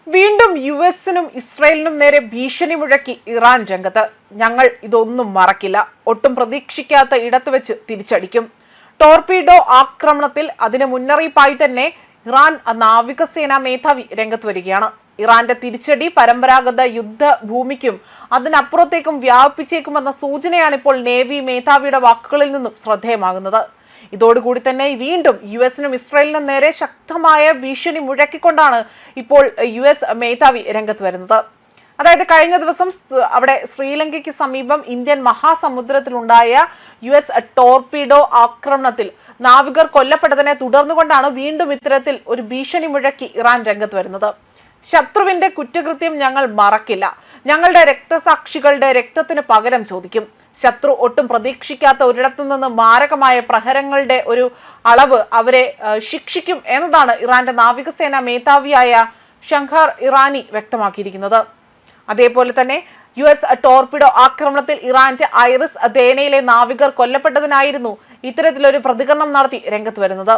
വീണ്ടും യുഎസിനും ഇസ്രായേലിനും നേരെ ഭീഷണി മുഴക്കി ഇറാൻ രംഗത്ത്. ഞങ്ങൾ ഇതൊന്നും മറക്കില്ല, ഒട്ടും പ്രതീക്ഷിക്കാത്ത ഇടത്ത് വെച്ച് തിരിച്ചടിക്കും. ടോർപീഡോ ആക്രമണത്തിൽ അതിന് മുന്നറിയിപ്പായി തന്നെ ഇറാൻ നാവികസേനാ മേധാവി രംഗത്ത് വരികയാണ്. ഇറാന്റെ തിരിച്ചടി പരമ്പരാഗത യുദ്ധഭൂമിക്കും അതിനപ്പുറത്തേക്കും വ്യാപിപ്പിച്ചേക്കുമെന്ന സൂചനയാണ് ഇപ്പോൾ നേവി മേധാവിയുടെ വാക്കുകളിൽ നിന്നും ശ്രദ്ധേയമാകുന്നത്. ഇതോടുകൂടി തന്നെ വീണ്ടും യുഎസിനും ഇസ്രായേലിനും നേരെ ശക്തമായ ഭീഷണി മുഴക്കിക്കൊണ്ടാണ് ഇപ്പോൾ യുഎസ് മേധാവി രംഗത്ത് വരുന്നത്. അതായത് കഴിഞ്ഞ ദിവസം അവിടെ ശ്രീലങ്കയ്ക്ക് സമീപം ഇന്ത്യൻ മഹാസമുദ്രത്തിലുണ്ടായ യുഎസ് ടോർപീഡോ ആക്രമണത്തിൽ നാവികർ കൊല്ലപ്പെട്ടതിനെ തുടർന്നുകൊണ്ടാണ് വീണ്ടും ഇത്തരത്തിൽ ഒരു ഭീഷണി മുഴക്കി ഇറാൻ രംഗത്ത് വരുന്നത്. ശത്രുവിന്റെ കുറ്റകൃത്യം ഞങ്ങൾ മറക്കില്ല, ഞങ്ങളുടെ രക്തസാക്ഷികളുടെ രക്തത്തിന് പകരം ചോദിക്കും. ശത്രു ഒട്ടും പ്രതീക്ഷിക്കാത്ത ഒരിടത്തു നിന്ന് മാരകമായ പ്രഹരങ്ങളുടെ ഒരു അളവ് അവരെ ശിക്ഷിക്കും എന്നതാണ് ഇറാന്റെ നാവികസേന മേധാവിയായ ഷംഖാർ ഇറാനി വ്യക്തമാക്കിയിരിക്കുന്നത്. അതേപോലെ തന്നെ യുഎസ് ടോർപിഡോ ആക്രമണത്തിൽ ഇറാന്റെ ഐറിസ് ദേനയിലെ നാവികർ കൊല്ലപ്പെട്ടതിനായിരുന്നു ഇത്തരത്തിലൊരു പ്രതികരണം നടത്തി രംഗത്ത് വരുന്നത്.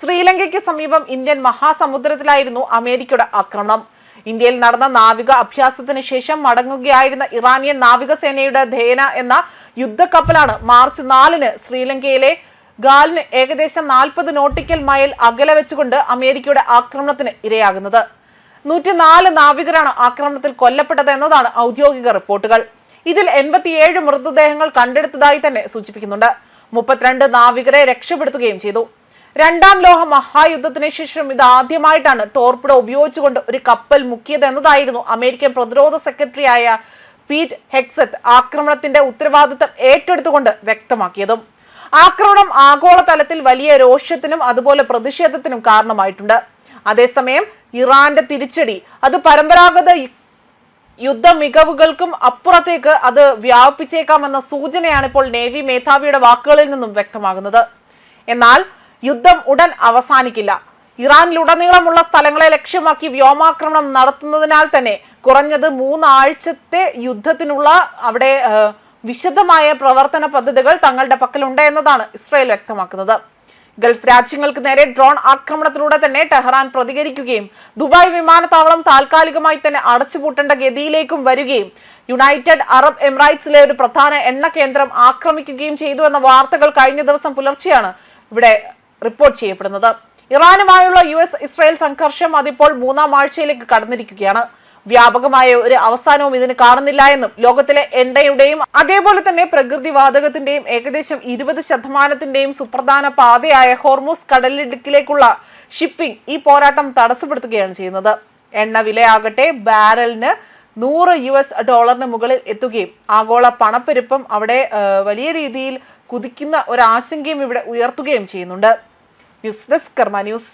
ശ്രീലങ്കയ്ക്ക് സമീപം ഇന്ത്യൻ മഹാസമുദ്രത്തിലായിരുന്നു അമേരിക്കയുടെ ആക്രമണം. ഇന്ത്യയിൽ നടന്ന നാവിക അഭ്യാസത്തിന് ശേഷം മടങ്ങുകയായിരുന്ന ഇറാനിയൻ നാവികസേനയുടെ ധേന എന്ന യുദ്ധക്കപ്പലാണ് മാർച്ച് 4-ന് ശ്രീലങ്കയിലെ ഗാലിന് ഏകദേശം 40 നോട്ടിക്കൽ മൈൽ അകലെ വെച്ചുകൊണ്ട് അമേരിക്കയുടെ ആക്രമണത്തിന് ഇരയാകുന്നത്. 104 നാവികരാണ് ആക്രമണത്തിൽ കൊല്ലപ്പെട്ടത് എന്നതാണ് ഔദ്യോഗിക റിപ്പോർട്ടുകൾ. ഇതിൽ 87 മൃതദേഹങ്ങൾ കണ്ടെടുത്തതായി തന്നെ സൂചിപ്പിക്കുന്നുണ്ട്. 32 നാവികരെ രക്ഷപ്പെടുത്തുകയും ചെയ്തു. രണ്ടാം ലോക മഹായുദ്ധത്തിന് ശേഷം ഇത് ആദ്യമായിട്ടാണ് ടോർപിഡോ ഉപയോഗിച്ചുകൊണ്ട് ഒരു കപ്പൽ മുക്കിയത് എന്നതായിരുന്നു അമേരിക്കൻ പ്രതിരോധ സെക്രട്ടറിയായ പീറ്റ് ഹെക്സത്ത് ആക്രമണത്തിന്റെ ഉത്തരവാദിത്തം ഏറ്റെടുത്തുകൊണ്ട് വ്യക്തമാക്കിയതും. ആക്രമണം ആഗോളതലത്തിൽ വലിയ രോഷത്തിനും അതുപോലെ പ്രതിഷേധത്തിനും കാരണമായിട്ടുണ്ട്. അതേസമയം ഇറാന്റെ തിരിച്ചടി അത് പരമ്പരാഗത യുദ്ധ മികവുകൾക്കും അപ്പുറത്തേക്ക് അത് വ്യാപിപ്പിച്ചേക്കാമെന്ന സൂചനയാണ് ഇപ്പോൾ നേവി മേധാവിയുടെ വാക്കുകളിൽ നിന്നും വ്യക്തമാകുന്നത്. എന്നാൽ യുദ്ധം ഉടൻ അവസാനിക്കില്ല. ഇറാനിലുടനീളമുള്ള സ്ഥലങ്ങളെ ലക്ഷ്യമാക്കി വ്യോമാക്രമണം നടത്തുന്നതിനാൽ തന്നെ കുറഞ്ഞത് 3 ആഴ്ചത്തെ യുദ്ധത്തിനുള്ള അവിടെ വിശദമായ പ്രവർത്തന പദ്ധതികൾ തങ്ങളുടെ പക്കലുണ്ട് എന്നതാണ് ഇസ്രായേൽ വ്യക്തമാക്കുന്നത്. ഗൾഫ് രാജ്യങ്ങൾക്ക് നേരെ ഡ്രോൺ ആക്രമണത്തിലൂടെ തന്നെ ടെഹ്റാൻ പ്രതികരിക്കുകയും ദുബായ് വിമാനത്താവളം താൽക്കാലികമായി തന്നെ അടച്ചുപൂട്ടേണ്ട ഗതിയിലേക്കും വരികയും യുണൈറ്റഡ് അറബ് എമിറേറ്റ്സിലെ ഒരു പ്രധാന എണ്ണ കേന്ദ്രം ആക്രമിക്കുകയും ചെയ്തു എന്ന വാർത്തകൾ കഴിഞ്ഞ ദിവസം പുലർച്ചെയാണ് ഇവിടെ റിപ്പോർട്ട് ചെയ്യപ്പെടുന്നത്. ഇറാനുമായുള്ള യുഎസ് ഇസ്രായേൽ സംഘർഷം അതിപ്പോൾ 3-ാം ആഴ്ചയിലേക്ക് കടന്നിരിക്കുകയാണ്. വ്യാപകമായ ഒരു അവസാനവും ഇതിന് കാണുന്നില്ല എന്നും ലോകത്തിലെ എണ്ണയുടെയും അതേപോലെ തന്നെ പ്രകൃതിവാതകത്തിന്റെയും ഏകദേശം 20% സുപ്രധാന പാതയായ ഹോർമൂസ് കടലിടുക്കിലേക്കുള്ള ഷിപ്പിംഗ് ഈ പോരാട്ടം തടസ്സപ്പെടുത്തുകയാണ് ചെയ്യുന്നത്. എണ്ണ വിലയാകട്ടെ ബാരലിന് $100 മുകളിൽ എത്തുകയും ആഗോള പണപ്പെരുപ്പം അവിടെ വലിയ രീതിയിൽ കുതിക്കുന്ന ഒരു ആശങ്കയും ഇവിടെ ഉയർത്തുകയും ചെയ്യുന്നുണ്ട്. ന്യൂസ് ഡെസ്ക് കർമ്മ ന്യൂസ്.